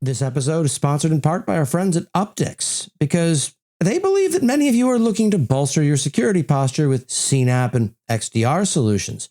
This episode is sponsored in part by our friends at Optics, because they believe that many of you are looking to bolster your security posture with CNAP and XDR solutions.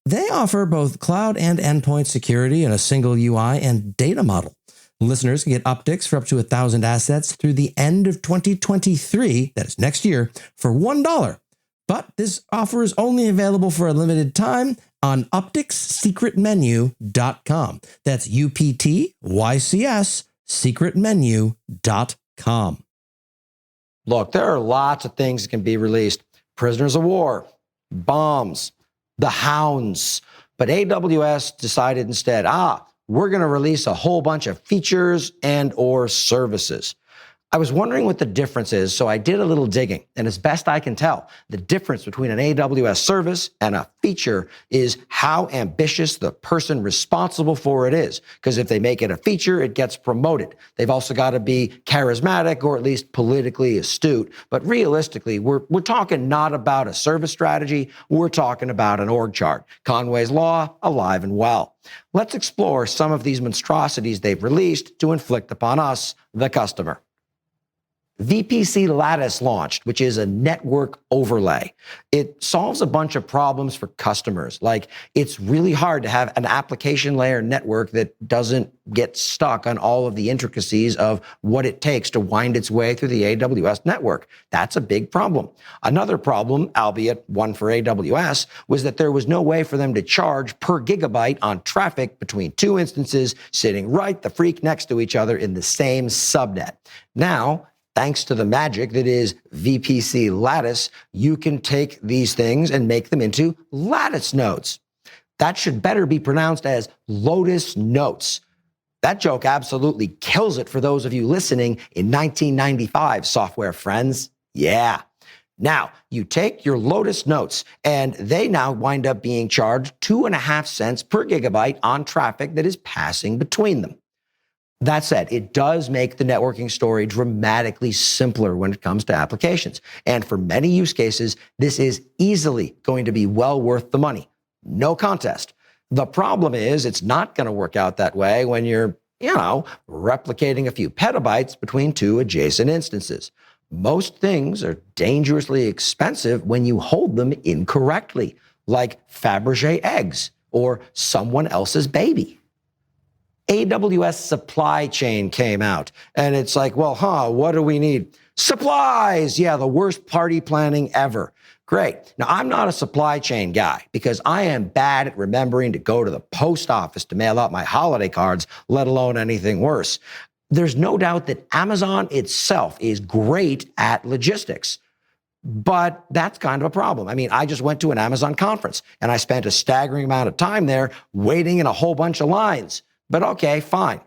They offer both cloud and endpoint security in a single UI and data model. Listeners can get Optics for up to 1,000 assets through the end of 2023, that is next year, for $1. But this offer is only available for a limited time on opticssecretmenu.com. That's UPTYCS secretmenu.com. Look, there are lots of things that can be released. Prisoners of war, bombs, the hounds. But AWS decided instead, we're going to release a whole bunch of features and or services. I was wondering what the difference is, so I did a little digging. And as best I can tell, the difference between an AWS service and a feature is how ambitious the person responsible for it is. Because if they make it a feature, it gets promoted. They've also got to be charismatic or at least politically astute. But realistically, we're talking not about a service strategy. We're talking about an org chart. Conway's Law, alive and well. Let's explore some of these monstrosities they've released to inflict upon us, the customer. VPC Lattice launched, which is a network overlay. It solves a bunch of problems for customers. Like, it's really hard to have an application layer network that doesn't get stuck on all of the intricacies of what it takes to wind its way through the AWS network. That's a big problem. Another problem, albeit one for AWS, was that there was no way for them to charge per gigabyte on traffic between two instances sitting right the freak next to each other in the same subnet. Now, thanks to the magic that is VPC Lattice, you can take these things and make them into Lattice nodes. That should better be pronounced as Lotus Notes. That joke absolutely kills it for those of you listening in 1995, software friends. Yeah. Now, you take your Lotus Notes, and they now wind up being charged 2.5 cents per gigabyte on traffic that is passing between them. That said, it does make the networking story dramatically simpler when it comes to applications. And for many use cases, this is easily going to be well worth the money. No contest. The problem is it's not going to work out that way when you're, replicating a few petabytes between two adjacent instances. Most things are dangerously expensive when you hold them incorrectly, like Fabergé eggs or someone else's baby. AWS supply chain came out, and it's like, what do we need? Supplies! Yeah, the worst party planning ever. Great. Now, I'm not a supply chain guy because I am bad at remembering to go to the post office to mail out my holiday cards, let alone anything worse. There's no doubt that Amazon itself is great at logistics. But that's kind of a problem. I mean, I just went to an Amazon conference, and I spent a staggering amount of time there waiting in a whole bunch of lines. But okay, fine.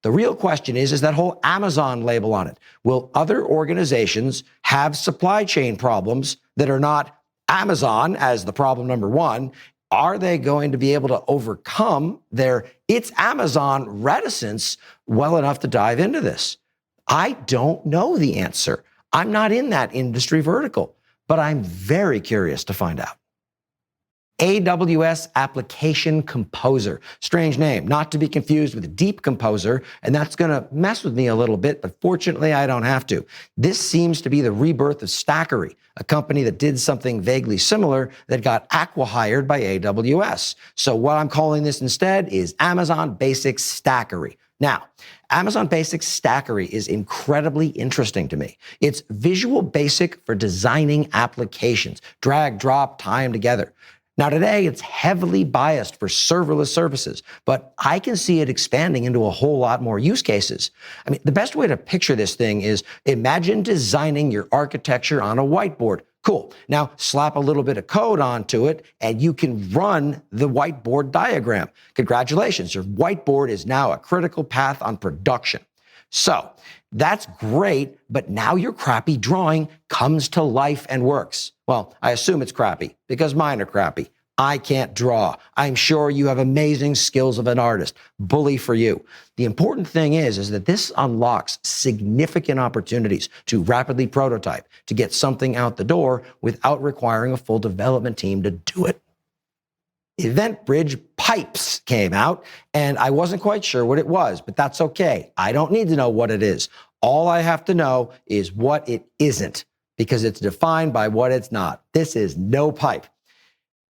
The real question is that whole Amazon label on it. Will other organizations have supply chain problems that are not Amazon as the problem number one? Are they going to be able to overcome their "it's Amazon" reticence well enough to dive into this? I don't know the answer. I'm not in that industry vertical, but I'm very curious to find out. AWS Application Composer. Strange name, not to be confused with Deep Composer, and that's going to mess with me a little bit, but fortunately I don't have to. This seems to be the rebirth of Stackery, a company that did something vaguely similar that got acqui-hired by AWS. So what I'm calling this instead is Amazon Basics Stackery. Now, Amazon Basics Stackery is incredibly interesting to me. It's Visual Basic for designing applications. Drag, drop, tie them together. Now, today, it's heavily biased for serverless services, but I can see it expanding into a whole lot more use cases. I mean, the best way to picture this thing is imagine designing your architecture on a whiteboard. Cool. Now, slap a little bit of code onto it, and you can run the whiteboard diagram. Congratulations, your whiteboard is now a critical path on production. So, that's great, but now your crappy drawing comes to life and works. Well, I assume it's crappy because mine are crappy. I can't draw. I'm sure you have amazing skills of an artist. Bully for you. The important thing is that this unlocks significant opportunities to rapidly prototype, to get something out the door without requiring a full development team to do it. Event Bridge pipes came out, and I wasn't quite sure what it was, but that's okay. I don't need to know what it is. All I have to know is what it isn't, because it's defined by what it's not. This is no pipe.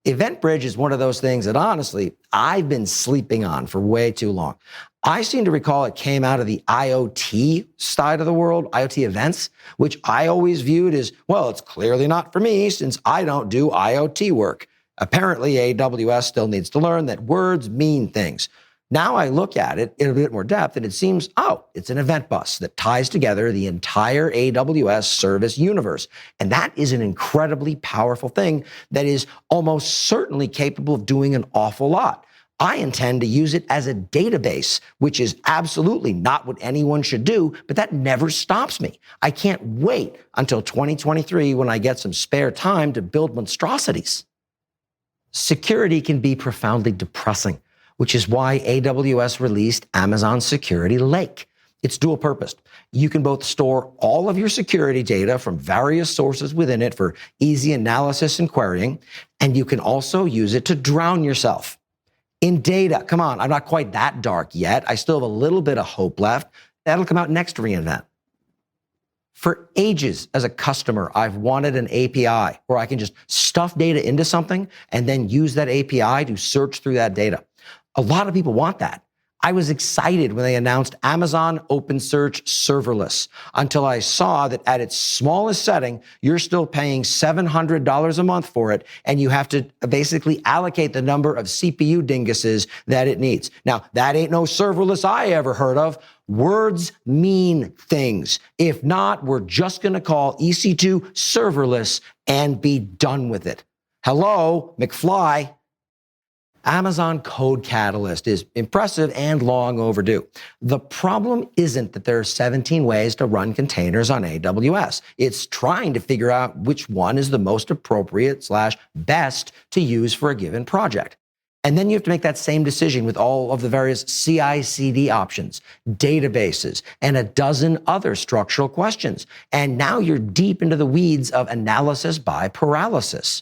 Event Bridge is one of those things that honestly, I've been sleeping on for way too long. I seem to recall it came out of the IoT side of the world, IoT events, which I always viewed as, well, it's clearly not for me since I don't do IoT work. Apparently, AWS still needs to learn that words mean things. Now I look at it in a bit more depth and it seems, oh, it's an event bus that ties together the entire AWS service universe. And that is an incredibly powerful thing that is almost certainly capable of doing an awful lot. I intend to use it as a database, which is absolutely not what anyone should do, but that never stops me. I can't wait until 2023 when I get some spare time to build monstrosities. Security can be profoundly depressing, which is why AWS released Amazon Security Lake. It's dual purposed. You can both store all of your security data from various sources within it for easy analysis and querying, and you can also use it to drown yourself in data. Come on, I'm not quite that dark yet. I still have a little bit of hope left. That'll come out next reInvent. For ages as a customer, I've wanted an API where I can just stuff data into something and then use that API to search through that data. A lot of people want that. I was excited when they announced Amazon OpenSearch Serverless until I saw that at its smallest setting, you're still paying $700 a month for it, and you have to basically allocate the number of CPU dinguses that it needs. Now, that ain't no serverless I ever heard of. Words mean things. If not, we're just going to call EC2 serverless and be done with it. Hello, McFly. Amazon Code Catalyst is impressive and long overdue. The problem isn't that there are 17 ways to run containers on AWS. It's trying to figure out which one is the most appropriate / best to use for a given project. And then you have to make that same decision with all of the various CI/CD options, databases, and a dozen other structural questions. And now you're deep into the weeds of analysis by paralysis.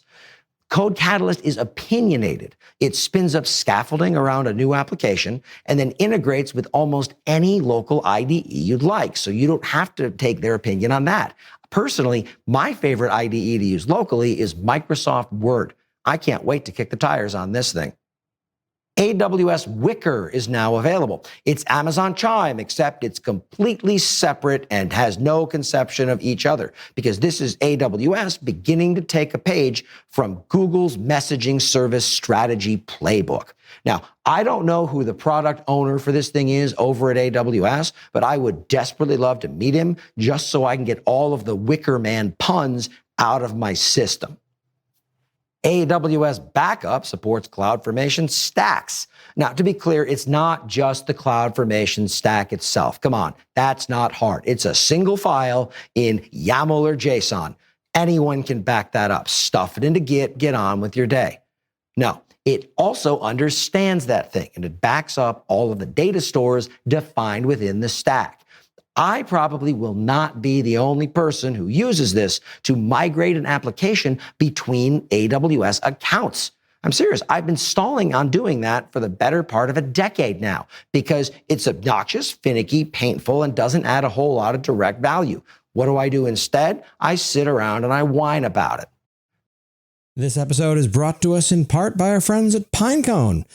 Code Catalyst is opinionated. It spins up scaffolding around a new application and then integrates with almost any local IDE you'd like, so you don't have to take their opinion on that. Personally, my favorite IDE to use locally is Microsoft Word. I can't wait to kick the tires on this thing. AWS Wicker is now available. It's Amazon Chime, except it's completely separate and has no conception of each other, because this is AWS beginning to take a page from Google's messaging service strategy playbook. Now, I don't know who the product owner for this thing is over at AWS, but I would desperately love to meet him just so I can get all of the Wicker Man puns out of my system. AWS Backup supports CloudFormation stacks. Now, to be clear, it's not just the CloudFormation stack itself. Come on, that's not hard. It's a single file in YAML or JSON. Anyone can back that up. Stuff it into Git, get on with your day. No, it also understands that thing, and it backs up all of the data stores defined within the stack. I probably will not be the only person who uses this to migrate an application between AWS accounts. I'm serious. I've been stalling on doing that for the better part of a decade now because it's obnoxious, finicky, painful, and doesn't add a whole lot of direct value. What do I do instead? I sit around and I whine about it. This episode is brought to us in part by our friends at Pinecone.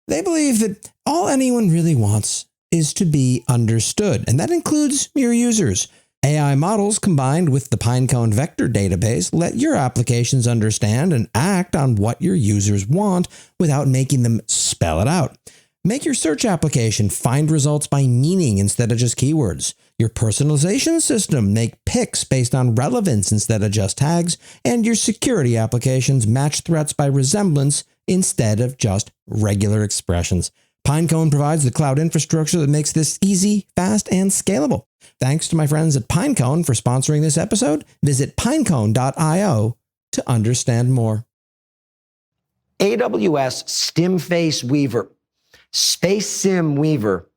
They believe that all anyone really wants is to be understood, and that includes your users. AI models combined with the Pinecone vector database let your applications understand and act on what your users want without making them spell it out. Make your search application find results by meaning instead of just keywords. Your personalization system make picks based on relevance instead of just tags, and your security applications match threats by resemblance instead of just regular expressions. Pinecone provides the cloud infrastructure that makes this easy, fast, and scalable. Thanks to my friends at Pinecone for sponsoring this episode. Visit pinecone.io to understand more. AWS StimFace Weaver, Space Sim Weaver,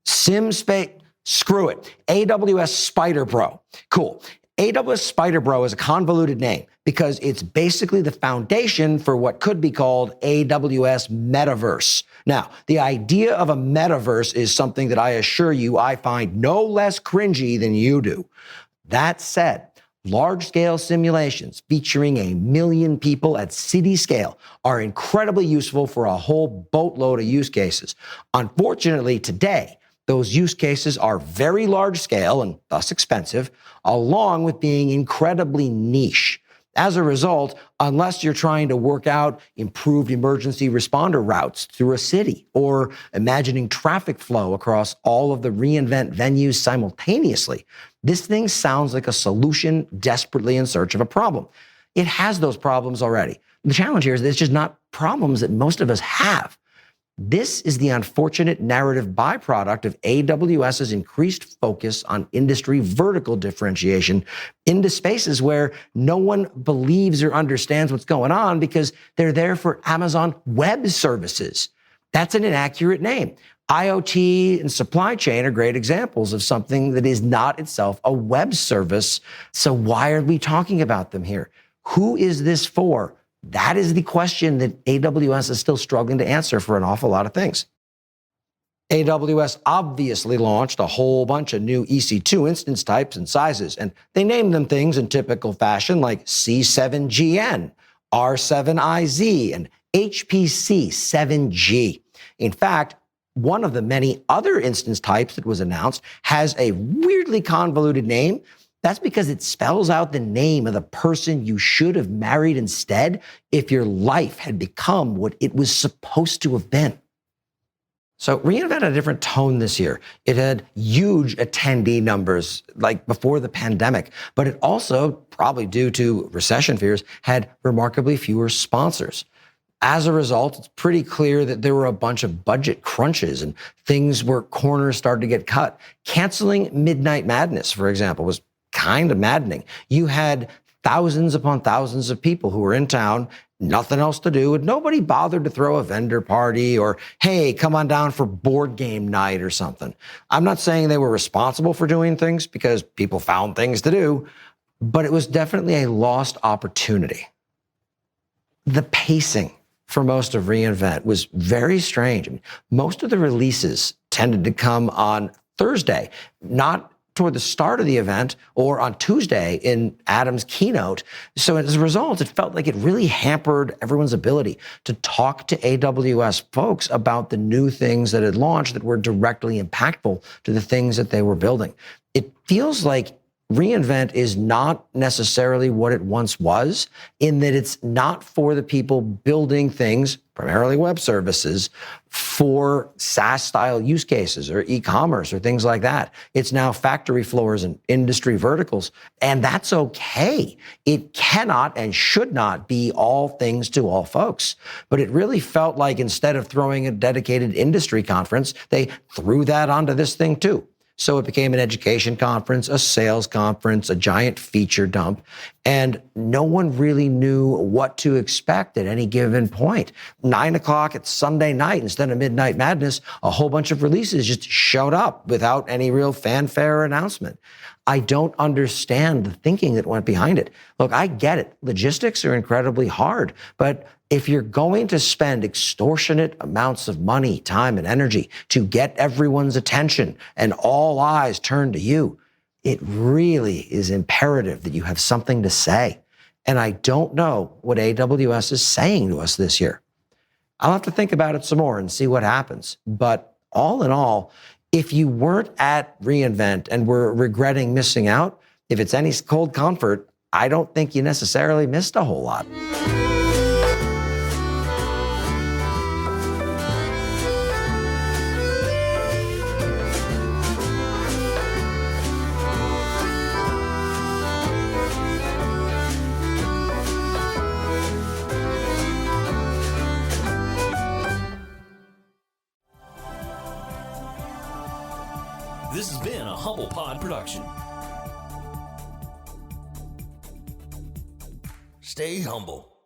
Sim Space, screw it. AWS Spider Pro. Cool. AWS SpiderBro is a convoluted name because it's basically the foundation for what could be called AWS Metaverse. Now, the idea of a metaverse is something that I assure you I find no less cringy than you do. That said, large-scale simulations featuring 1 million people at city scale are incredibly useful for a whole boatload of use cases. Unfortunately, today, those use cases are very large scale and thus expensive, along with being incredibly niche. As a result, unless you're trying to work out improved emergency responder routes through a city or imagining traffic flow across all of the reInvent venues simultaneously, this thing sounds like a solution desperately in search of a problem. It has those problems already. The challenge here is that it's just not problems that most of us have. This is the unfortunate narrative byproduct of AWS's increased focus on industry vertical differentiation into spaces where no one believes or understands what's going on because they're there for Amazon Web Services. That's an inaccurate name. IoT and supply chain are great examples of something that is not itself a web service. So why are we talking about them here? Who is this for? That is the question that AWS is still struggling to answer for an awful lot of things. AWS obviously launched a whole bunch of new EC2 instance types and sizes, and they named them things in typical fashion like C7GN, R7IZ, and HPC7G. In fact, one of the many other instance types that was announced has a weirdly convoluted name. That's because it spells out the name of the person you should have married instead if your life had become what it was supposed to have been. So reInvent had a different tone this year. It had huge attendee numbers like before the pandemic, but it also, probably due to recession fears, had remarkably fewer sponsors. As a result, it's pretty clear that there were a bunch of budget crunches and things where corners started to get cut. Canceling Midnight Madness, for example, was kind of maddening. You had thousands upon thousands of people who were in town, nothing else to do, and nobody bothered to throw a vendor party or, hey, come on down for board game night or something. I'm not saying they were responsible for doing things because people found things to do, but it was definitely a lost opportunity. The pacing for most of reInvent was very strange. I mean, most of the releases tended to come on Thursday, not toward the start of the event or on Tuesday in Adam's keynote. So as a result, it felt like it really hampered everyone's ability to talk to AWS folks about the new things that had launched that were directly impactful to the things that they were building. It feels like reInvent is not necessarily what it once was, in that it's not for the people building things, primarily web services, for SaaS-style use cases or e-commerce or things like that. It's now factory floors and industry verticals, and that's okay. It cannot and should not be all things to all folks. But it really felt like instead of throwing a dedicated industry conference, they threw that onto this thing too. So it became an education conference, a sales conference, a giant feature dump, and no one really knew what to expect at any given point. 9 o'clock at Sunday night, instead of Midnight Madness, a whole bunch of releases just showed up without any real fanfare or announcement. I don't understand the thinking that went behind it. Look, I get it. Logistics are incredibly hard, but if you're going to spend extortionate amounts of money, time, and energy to get everyone's attention and all eyes turned to you, it really is imperative that you have something to say. And I don't know what AWS is saying to us this year. I'll have to think about it some more and see what happens. But all in all, if you weren't at reInvent and were regretting missing out, if it's any cold comfort, I don't think you necessarily missed a whole lot. This has been a Humble Pod production. Stay humble.